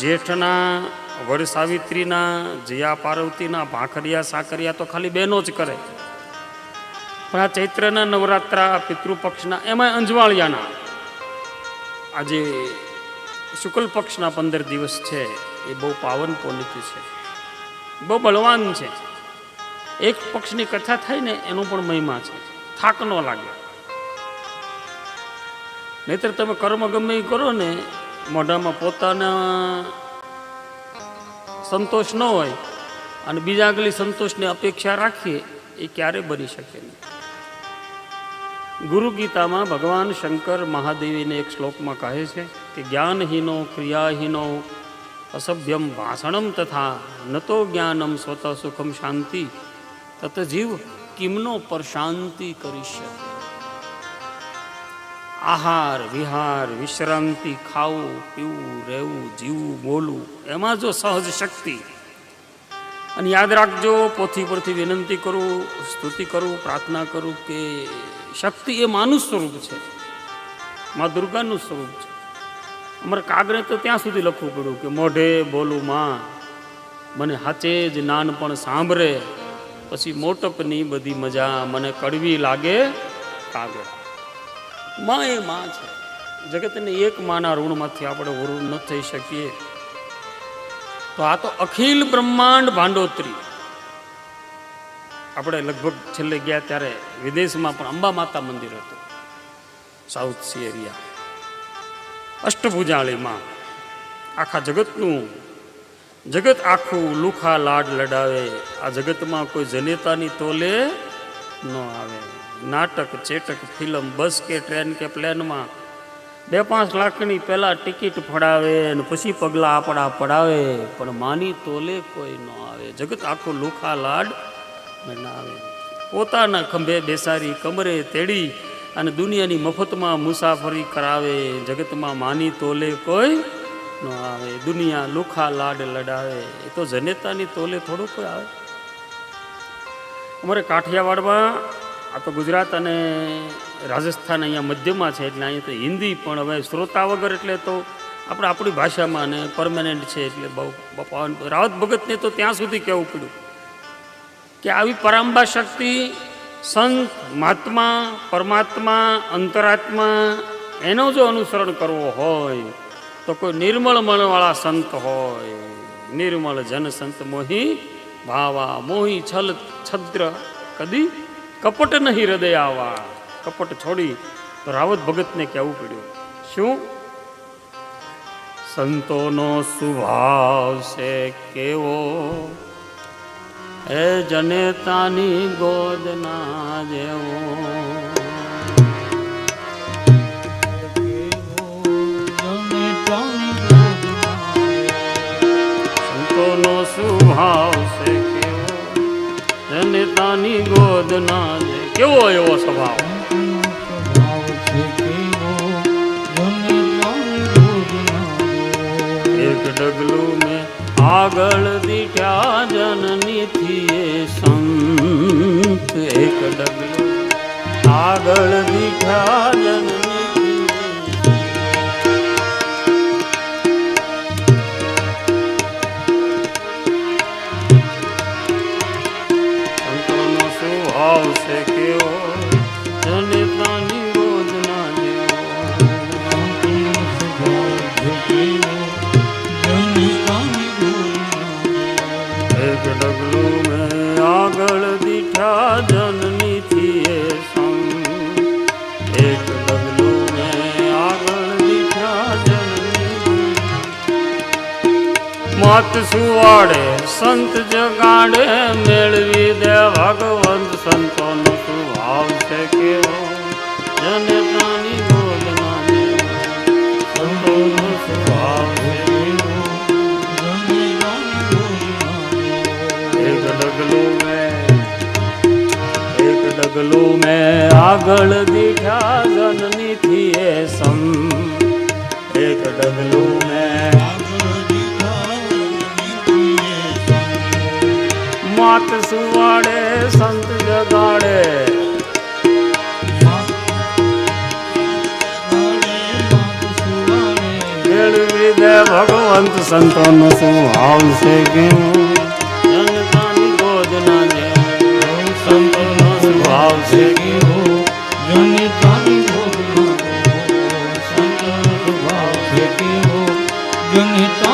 જેઠના વડ સાવિત્રીના જયા પાર્વતીના ભાખરિયા સાકરિયા તો ખાલી બહેનો જ કરે, પણ આ ચૈત્રના નવરાત્રા પિતૃપક્ષના એમાં અંજવાળિયાના આજે શુક્લ પક્ષના 15 દિવસ છે એ બહુ પાવન પુનિત છે, બહુ બળવાન છે. એક પક્ષની કથા થાય ને એનું પણ મહિમા છે, થાક ન લાગે. નહીતર તમે કર્મ ગમે એ કરો ને, મોઢામાં પોતાના સંતોષ ન હોય અને બીજા આગલી સંતોષની અપેક્ષા રાખીએ એ ક્યારે બની શકે નહીં. ગુરુ ગીતામાં ભગવાન શંકર મહાદેવીને એક શ્લોકમાં કહે છે કે જ્ઞાનહીનો ક્રિયાહીનો અસભ્યમ ભાષણમ તથા નતો જ્ઞાનમ સ્વતઃ સુખમ શાંતિ તત જીવ કિમનો પર શાંતિ કરી શકે. આહાર વિહાર વિશ્રાંતિ, ખાવું પીવું રહેવું જીવવું બોલવું, એમાં જો સહજ શક્તિ. અને યાદ રાખજો, પોથી પરથી વિનંતી કરું, સ્તુતિ કરું, પ્રાર્થના કરું કે શક્તિ એ માનું સ્વરૂપ છે, મા દુર્ગાનું સ્વરૂપ છે. અમારે કાગરે તો ત્યાં સુધી લખવું પડ્યું કે મોઢે બોલું માં, મને હાચે જ નાનપણ સાંભળે, પછી મોટપની બધી મજા મને કડવી લાગે કાગળ. માં એ માં છે. જગતને એક માના ઋણમાંથી આપણે વરુણ ન થઈ શકીએ તો આ તો અખિલ બ્રહ્માંડ ભાંડોતરી. આપણે લગભગ છેલ્લે ગયા ત્યારે વિદેશમાં પણ અંબા માતા મંદિર હતું, સાઉથ સી એરિયા, અષ્ટભુજાળીમાં. આખા જગતનું જગત આખું લુખા લાડ લડાવે. આ જગતમાં કોઈ જનેતાની તોલે ન આવે. નાટક ચેટક ફિલ્મ બસ કે ટ્રેન કે પ્લેનમાં 2-5 લાખની પહેલાં ટિકિટ ફડાવે અને પછી પગલાં આપણા પડાવે, પણ માની તોલે કોઈ ન આવે. જગત આખું લુખા લાડ બનાવે. પોતાના ખંભે બેસાડી કમરે તેડી અને દુનિયાની મફતમાં મુસાફરી કરાવે. જગતમાં માની તોલે કોઈ ન આવે. દુનિયા લુખા લાડ લડાવે. એ તો જનેતાની તોલે થોડું કોઈ આવે. અમારે કાઠિયાવાડમાં, આ તો ગુજરાત અને રાજસ્થાન અહીંયા મધ્યમાં છે એટલે અહીંયા તો હિન્દી, પણ હવે શ્રોતા વગર એટલે તો આપણે આપણી ભાષામાં અને પરમેનન્ટ છે એટલે બહુ બપા રાવત ભગતને તો ત્યાં સુધી કહેવું પડ્યું કે આવી પરાંબા શક્તિ, સંત મહાત્મા, પરમાત્મા, અંતરાત્મા, એનો જો અનુસરણ કરવો હોય તો કોઈ નિર્મળ મનવાળા સંત હોય. નિર્મળ જન સંત મોહી ભાવા, મોહી છલ છદ્ર કદી કપટ નહીં હૃદય આવા. કપટ છોડી તો રાવત ભગતને કહેવું પડ્યું શું? સંતોનો સ્વભાવ છે કેવો, એ જનેતાની ગોદના જેવો. સંતોનો સ્વભાવ છે કેવો, જનેતાની ગોદના જે. કેવો એવો સ્વભાવ? એક ડગલું મેં આગળ દીઠ્યા જનની થી સંત. એક ડગલું આગળ દીઠ્યા જનની થી. સંતોનો સ્વભાવ છે કેવો, જનેતાની ગોદના જેવો. એક ડગલું મેં આગળ દીઠા જનની થી સંગ. એક ડગલું મેં આગળ દીઠા જનની. માત સુવાડે સંત જગાડે, મેળવી દે ભગવંત. સંતોનો સ્વભાવ છે કેવો, જનેતાની ગોદના જેવો. સંતોનો સ્વભાવ છે કેવો, એક ડગલું મેં આગળ દીઠા જનની થી સંગ. એક ડગલું મેં માત સુવાડે સંત જગાડે, મેળવી દે ભગવંત સંતોનો શું આવશે કેવું જનતાની ગોદના જેવું સંતોનો શું આવશે કેવું જનતાની ગોદના જેવું સંતોનો શું આવશે કેવું જનતા